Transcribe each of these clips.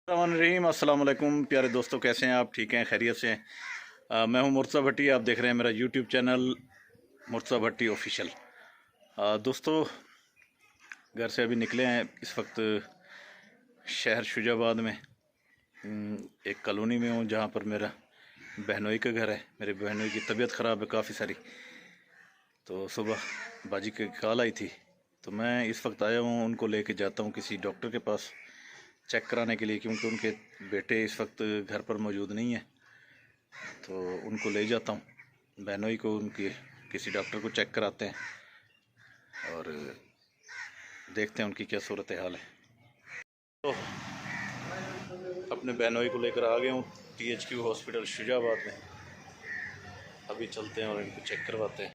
रहीम अस्सलाम वालेकुम प्यारे दोस्तों, कैसे हैं आप? ठीक हैं, खैरियत से हैं? मैं हूं मुर्तज़ा भट्टी। आप देख रहे हैं मेरा यूट्यूब चैनल मुर्तज़ा भट्टी ऑफिशियल। दोस्तों, घर से अभी निकले हैं इस वक्त शहर शुजाबाद में। एक कॉलोनी में हूं जहां पर मेरा बहनोई का घर है। मेरे बहनोई की तबीयत ख़राब है काफ़ी सारी, तो सुबह बाजी की कॉल आई थी, तो मैं इस वक्त आया हूं। उनको लेके जाता हूं किसी डॉक्टर के पास चेक कराने के लिए, क्योंकि उनके बेटे इस वक्त घर पर मौजूद नहीं है। तो उनको ले जाता हूँ बहनोई को, उनके किसी डॉक्टर को चेक कराते हैं और देखते हैं उनकी क्या सूरत हाल है। तो अपने बहनोई को लेकर आ गया हूँ THQ हॉस्पिटल शुजाबाद में। अभी चलते हैं और इनको चेक करवाते हैं।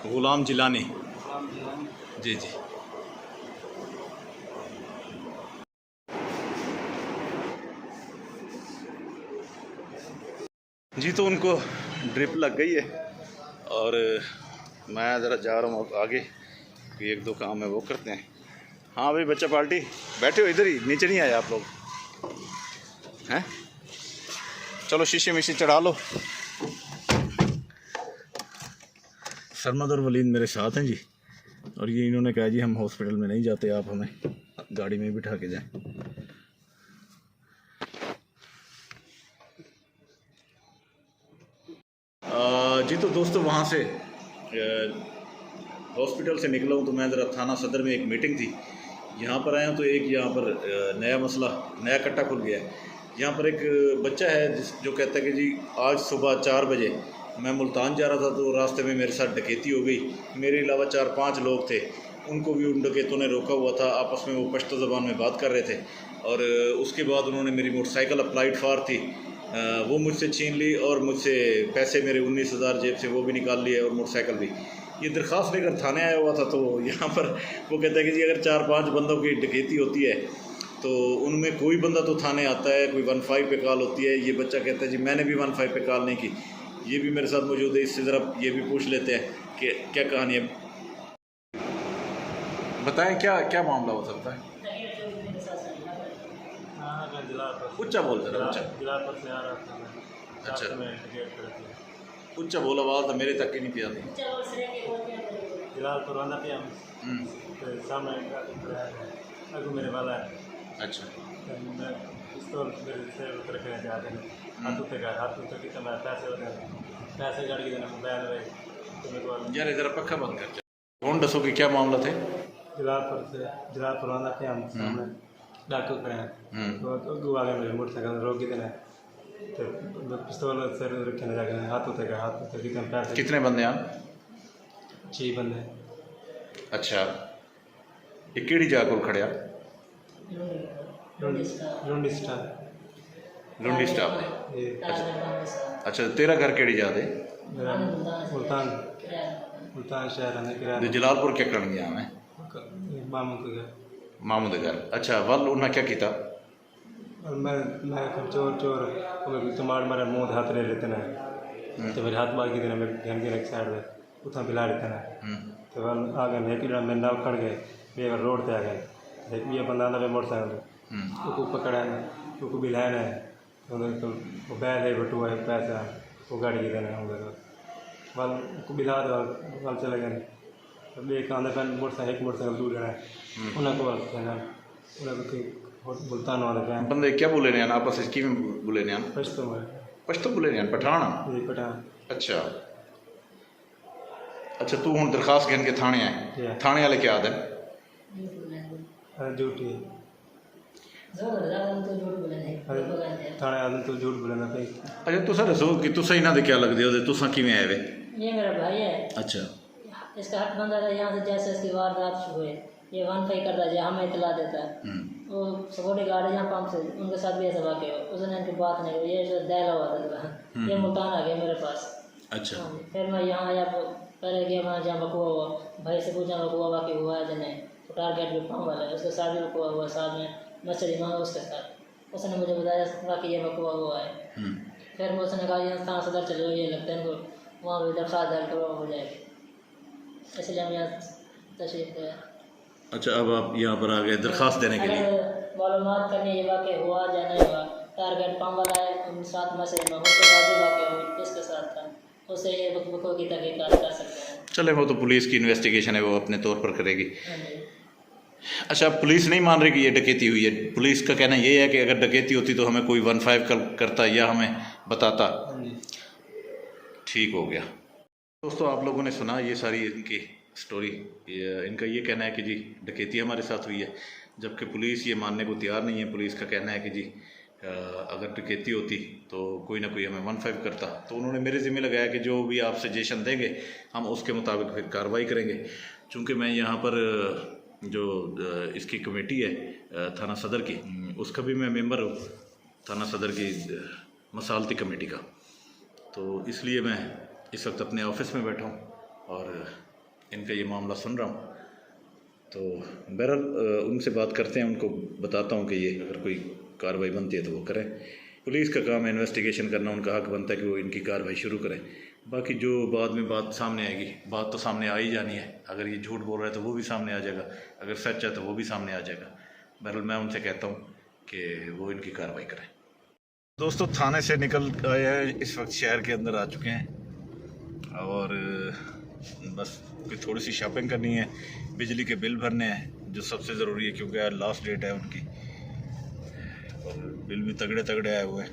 गुलाम जिलानी जी जी जी। तो उनको ड्रिप लग गई है और मैं ज़रा जा रहा हूँ आगे, कि एक दो काम है वो करते हैं। हाँ भाई, बच्चा पार्टी बैठे हो इधर ही, नीचे नहीं आए आप लोग हैं? चलो शीशे मिशी चढ़ा लो। सरमद और वलीद मेरे साथ हैं जी, और ये इन्होंने कहा जी हम हॉस्पिटल में नहीं जाते, आप हमें गाड़ी में बिठा के जाएं। जी तो दोस्तों, वहाँ से हॉस्पिटल से निकला हूँ तो मैं ज़रा थाना सदर में एक मीटिंग थी, यहाँ पर आया हूँ। तो एक यहाँ पर नया मसला, नया कट्टा खुल गया है। यहाँ पर एक बच्चा है जो कहता है कि जी आज सुबह 4 बजे मैं मुल्तान जा रहा था, तो रास्ते में मेरे साथ डकैती हो गई। मेरे अलावा 4-5 लोग थे, उनको भी उन डकैतों ने रोका हुआ था। आपस में वो पश्तो ज़बान में बात कर रहे थे, और उसके बाद उन्होंने मेरी मोटरसाइकिल अप्लाइड फार थी वो मुझसे छीन ली, और मुझसे पैसे मेरे 19,000 जेब से वो भी निकाल लिए, और मोटरसाइकिल भी। ये दरख्वास्त लेकर थाने आया हुआ था। तो यहाँ पर वो कहता है कि जी अगर 4-5 बंदों की डकैती होती है तो उनमें कोई बंदा तो थाने आता है, कोई 15 पे कॉल होती है। ये बच्चा कहता है जी मैंने भी 15 पे कॉल नहीं की। ये भी मेरे साथ मौजूद है, इससे ज़रा ये भी पूछ लेते हैं कि क्या कहानी है। बताएं क्या क्या मामला हो सकता है? उच्चा बोल जरा, अच्छा उच्चा बोल, आवाज़ तो मेरे तक ही नहीं पिया मेरे वाला है। अच्छा मैं पिस्तौल मेरे से उतर के जाते हैं, हाथ उतर के मैं पैसे गाड़ी देना मोबाइल भाई तो मेरे को यार इधर पक्का बंद कर। कौन दसो कि क्या मामला थे? जलालपुर आना थे हम सामने डाकू खड़े हैं, तो अगू आ गए मेरे मोटरसाइकिल रोक के देना, तो पिस्तौल सर रखे ना जाके हाथ उतर के पैसे। कितने बंदे हैं? 6 बंदे। अच्छा, ये केड़ी जगह को खड़िया? लुंडी स्टार लुंडी स्टाफ है। अच्छा, तेरा घर केड़ी जा दे? मुल्तान शहर है जलालपुर क्या करन गया मैं? मामू के घर। मामू दे घर। अच्छा, वल उन्हें क्या किया? मैं चोर टमाटर मेरे मुँह हाथ ले लेते ना, तो मेरे हाथ मार के देना मेरे घर के साइड में उतना पिला देते ना, तो वह आ गए मैं नाव खड़ गए, मैं रोड पे आ गए। ये बंदा ना मोटरसाइकिल उसको पकड़ा है, उसको बिलाया है, तो वो बैल है बटुआ है पैसा वो गाड़ी के देना वल उसको बिला दो, वल चले गए। अब एक आंधा पैन मोटरसाइकिल दूर गया उन्हें को कहना उन्हें मुल्तान वाले पैन बंदे क्या बोले ने आपस में, की बोले ने? पश्तो बोले ने? पठान? पठान। अच्छा अच्छा, तू हुण दरखास्त घेन के थाने आए, थाने वाले क्या आदे? झूठी थाने आदमी तो झूठ बोलना पे। अच्छा, तुसा दसो कि तुसा इन्हां दे क्या लगदे हो, तुसा किवें आए वे? ये मेरा भाई है। अच्छा, इसका हाथ बंदा था यहाँ से, जैसे इसकी वारदात हुई ये 15 करता है, हमें इतला देता है। वो सिक्योरिटी गार्ड है यहाँ पंप से, उनके साथ भी ऐसा वाक़ हो, उसने इनकी बात नहीं की, ये दहला हुआ था। ये मुल्तान आ गया मेरे पास। अच्छा, फिर मैं यहाँ आया, पहले गया वहाँ जहाँ बकुआ हुआ, भाई से पूछा बकुआ वाक़ हुआ है नहीं, टारगेट भी पाँव वाला है, उसके साथ भी बकुआ हुआ, साथ में मछली मांगा उसके साथ। उसने मुझे बताया कि ये बकुआ हुआ है। फिर मैं उसने कहा ये कहाँ सदर चलो, ये लगता है इनको वहाँ भी दरख्वास्त डाल कर हो जाएगी, इसलिए हम यहाँ तशरीफ किया। अच्छा, अब आप यहाँ पर आ गए दरख्वास्त देने के लिए? मालूमात करनी ये वाक़ हुआ या नहीं हुआ, टारगेट पाँव वाला है उन साथ मसले में, उसके बाद भी वाक़ हुई इसके साथ था, उससे ये बकुआ की तहकीकात कर सकते हैं। चले, वो तो पुलिस की इन्वेस्टिगेशन है, वो अपने तौर पर करेगी। हाँ जी। अच्छा, पुलिस नहीं मान रही कि ये डकैती हुई है? पुलिस का कहना ये है कि अगर डकैती होती तो हमें कोई 15 करता या हमें बताता, ठीक हो गया। दोस्तों, आप लोगों ने सुना ये सारी इनकी स्टोरी। इनका ये कहना है कि जी डकैती हमारे साथ हुई है, जबकि पुलिस ये मानने को तैयार नहीं है। पुलिस का कहना है कि जी अगर डकैती होती तो कोई ना कोई हमें 15 करता। तो उन्होंने मेरे ज़िम्मे लगाया कि जो भी आप सजेशन देंगे हम उसके मुताबिक फिर कार्रवाई करेंगे। चूँकि मैं यहाँ पर जो इसकी कमेटी है थाना सदर की, उसका भी मैं मेंबर हूँ, थाना सदर की मसालती कमेटी का। तो इसलिए मैं इस वक्त अपने ऑफिस में बैठा हूँ और इनका ये मामला सुन रहा हूँ। तो बहरहाल उनसे बात करते हैं, उनको बताता हूँ कि ये अगर कोई कार्रवाई बनती है तो वो करें। पुलिस का काम है इन्वेस्टिगेशन करना, उनका हक बनता है कि वो इनकी कार्रवाई शुरू करें। बाकी जो बाद में बात सामने आएगी, बात तो सामने आ ही जानी है। अगर ये झूठ बोल रहा है तो वो भी सामने आ जाएगा, अगर सच है तो वो भी सामने आ जाएगा। बहरहाल मैं उनसे कहता हूँ कि वो इनकी कार्रवाई करें। दोस्तों, थाने से निकल आए हैं, इस वक्त शहर के अंदर आ चुके हैं और बस कोई थोड़ी सी शॉपिंग करनी है, बिजली के बिल भरने हैं जो सबसे ज़रूरी है, क्योंकि आज लास्ट डेट है उनकी। और बिल भी तगड़े तगड़े आए हुए हैं,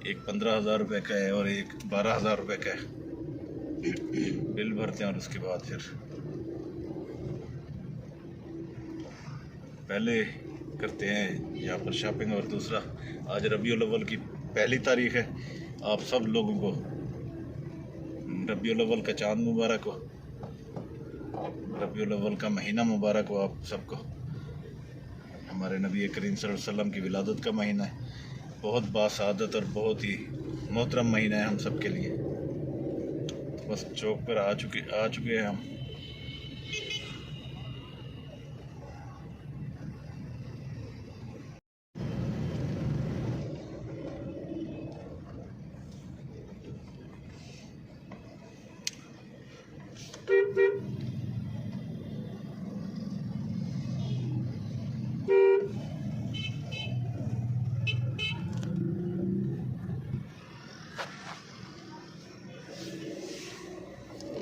एक 15,000 रुपये का है और एक 12,000 रुपये का है। बिल भरते हैं और उसके बाद फिर पहले करते हैं यहाँ पर शॉपिंग। और दूसरा, आज रबीउल अव्वल की पहली तारीख है। आप सब लोगों को रबीउल अव्वल का चाँद मुबारक हो, रबीउल अव्वल का महीना मुबारक हो आप सबको। हमारे नबी करीम सल्लल्लाहु अलैहि वसल्लम की विलादत का महीना है, बहुत बासादत और बहुत ही मोहतरम महीना है हम सब के लिए। बस चौक पर आ चुके हैं हम।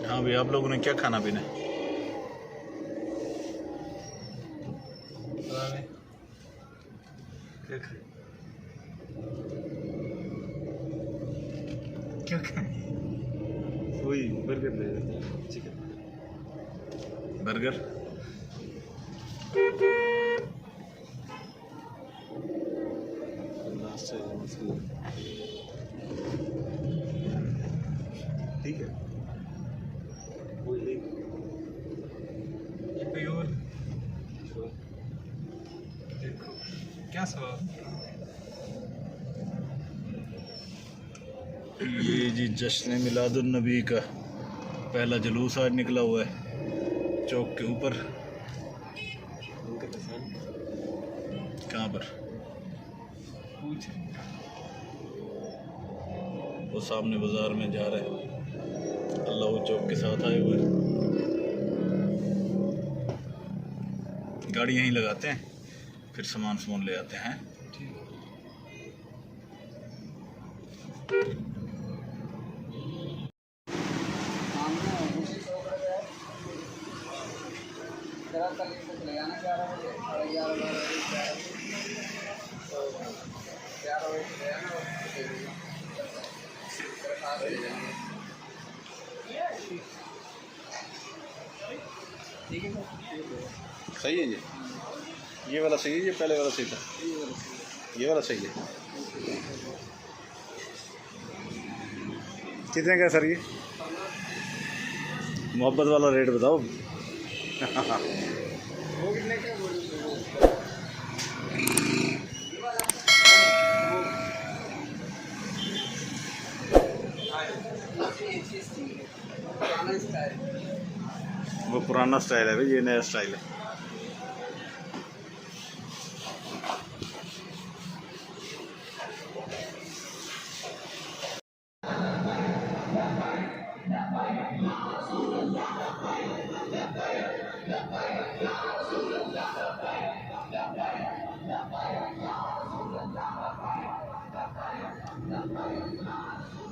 हाँ भाई, आप लोगों ने क्या खाना पीना है? क्या खाएं? वही बर्गर ले चिकन बर्गर। ठीक है, वही ले कोई और देखो क्या सवाल। ये जी जश्न मिलादुन नबी का पहला जुलूस आज निकला हुआ है चौक के ऊपर। कहाँ पर? वो सामने बाजार में जा रहे हैं, अल्लाह चौक के साथ आए हुए। गाड़ी यहीं लगाते हैं, फिर सामान ले आते हैं। सही है ये वाला सही है, ये पहले वाला सही था? ये वाला सही है। कितने का सर ये? मोहब्बत वाला रेट बताओ। वो पुराना स्टाइल है भाई, ये नया स्टाइल है।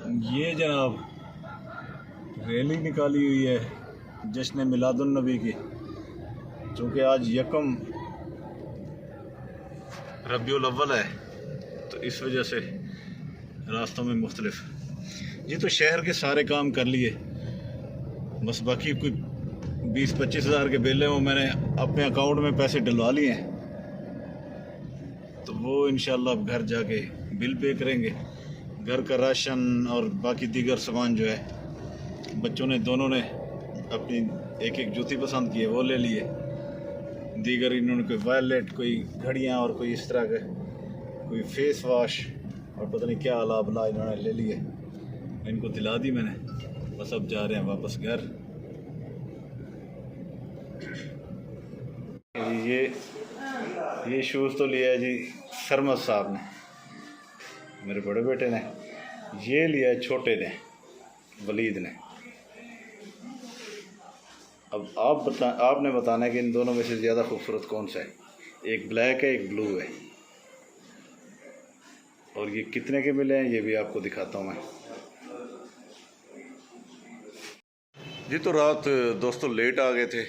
ये जनाब रैली निकाली हुई है जश्न मिलादुन नबी की, चूँकि आज यकम रबीउल अव्वल है तो इस वजह से रास्तों में मुख्तलिफ। ये तो शहर के सारे काम कर लिए, बस बाकी कोई 20-25 हज़ार के बिल हैं वो मैंने अपने अकाउंट में पैसे डलवा लिए हैं, तो वो इंशाल्लाह अब घर जाके बिल पे करेंगे। घर का राशन और बाकी दीगर सामान जो है बच्चों ने दोनों ने अपनी एक एक जूती पसंद की है वो ले लिए, दीगर इन्होंने कोई वॉलेट, कोई घड़ियाँ और कोई इस तरह के कोई फेस वॉश और पता नहीं क्या अला बला इन्होंने ले लिए। इनको दिला दी मैंने, बस अब जा रहे हैं वापस घर। ये शूज़ तो लिया है जी सरमद साहब ने, मेरे बड़े बेटे ने। ये लिया है छोटे ने, वलीद ने। अब आपने बताना है कि इन दोनों में से ज़्यादा खूबसूरत कौन सा है। एक ब्लैक है, एक ब्लू है, और ये कितने के मिले हैं ये भी आपको दिखाता हूँ मैं। जी तो रात दोस्तों लेट आ गए थे,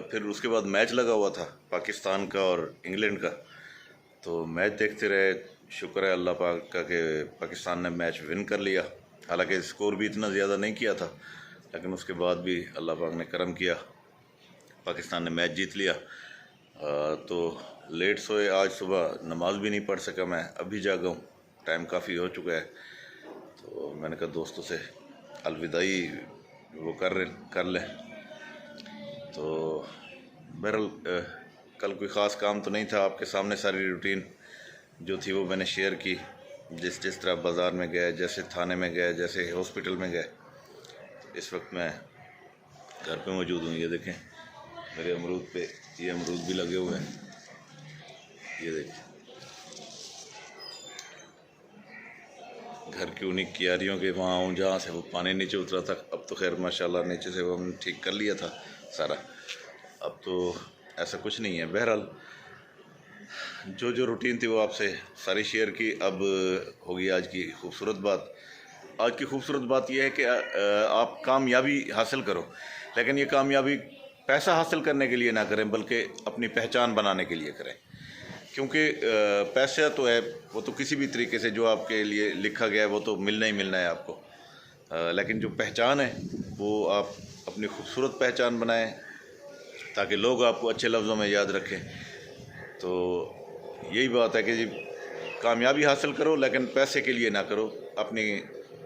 फिर उसके बाद मैच लगा हुआ था पाकिस्तान का और इंग्लैंड का, तो मैच देखते रहे। शुक्र है अल्लाह पाक का कि पाकिस्तान ने मैच विन कर लिया। हालांकि स्कोर भी इतना ज़्यादा नहीं किया था, लेकिन उसके बाद भी अल्लाह पाक ने करम किया, पाकिस्तान ने मैच जीत लिया। तो लेट सोए, आज सुबह नमाज भी नहीं पढ़ सका मैं, अभी जागा हूँ, टाइम काफ़ी हो चुका है। तो मैंने कहा दोस्तों से अलविदाई वो कर लें। तो बहरहाल कल कोई ख़ास काम तो नहीं था, आपके सामने सारी रूटीन जो थी वो मैंने शेयर की। जिस तरह बाज़ार में गए, जैसे थाने में गए, जैसे हॉस्पिटल में गए। इस वक्त मैं घर पे मौजूद हूँ। ये देखें मेरे अमरूद पे, ये अमरूद भी लगे हुए हैं, ये देखें। घर की उन्हीं क्यारियों के वहाँ हूँ जहाँ से वो पानी नीचे उतरा था। अब तो खैर माशाल्लाह नीचे से वो हमने ठीक कर लिया था सारा, अब तो ऐसा कुछ नहीं है। बहरहाल जो रूटीन थी वो आपसे सारी शेयर की। अब होगी आज की खूबसूरत बात। आज की खूबसूरत बात यह है कि आप कामयाबी हासिल करो, लेकिन ये कामयाबी पैसा हासिल करने के लिए ना करें, बल्कि अपनी पहचान बनाने के लिए करें। क्योंकि पैसा तो है, वो तो किसी भी तरीके से जो आपके लिए लिखा गया है वो तो मिलना ही मिलना है आपको, लेकिन जो पहचान है वो आप अपनी खूबसूरत पहचान बनाएं ताकि लोग आपको अच्छे लफ्ज़ों में याद रखें। तो यही बात है कि जी कामयाबी हासिल करो, लेकिन पैसे के लिए ना करो, अपनी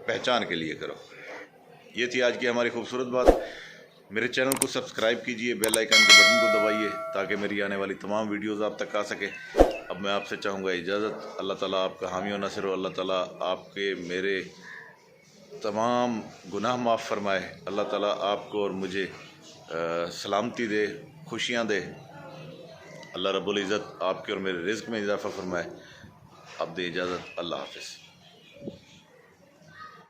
पहचान के लिए करो। ये थी आज की हमारी खूबसूरत बात। मेरे चैनल को सब्सक्राइब कीजिए, बेल आइकन के बटन को दबाइए ताकि मेरी आने वाली तमाम वीडियोज़ आप तक आ सके। अब मैं आपसे चाहूँगा इजाज़त। अल्लाह ताला आपका हामी और नसर हो। अल्लाह ताला आपके मेरे तमाम गुनाह माफ़ फरमाए। अल्लाह ताला आपको और मुझे सलामती दे, खुशियाँ दे। अल्लाह रब्बुल इज़्ज़त आपके और मेरे रिज़्क़ में इजाफ़ा फरमाए। अब दे इजाज़त। अल्लाह हाफ़िज़।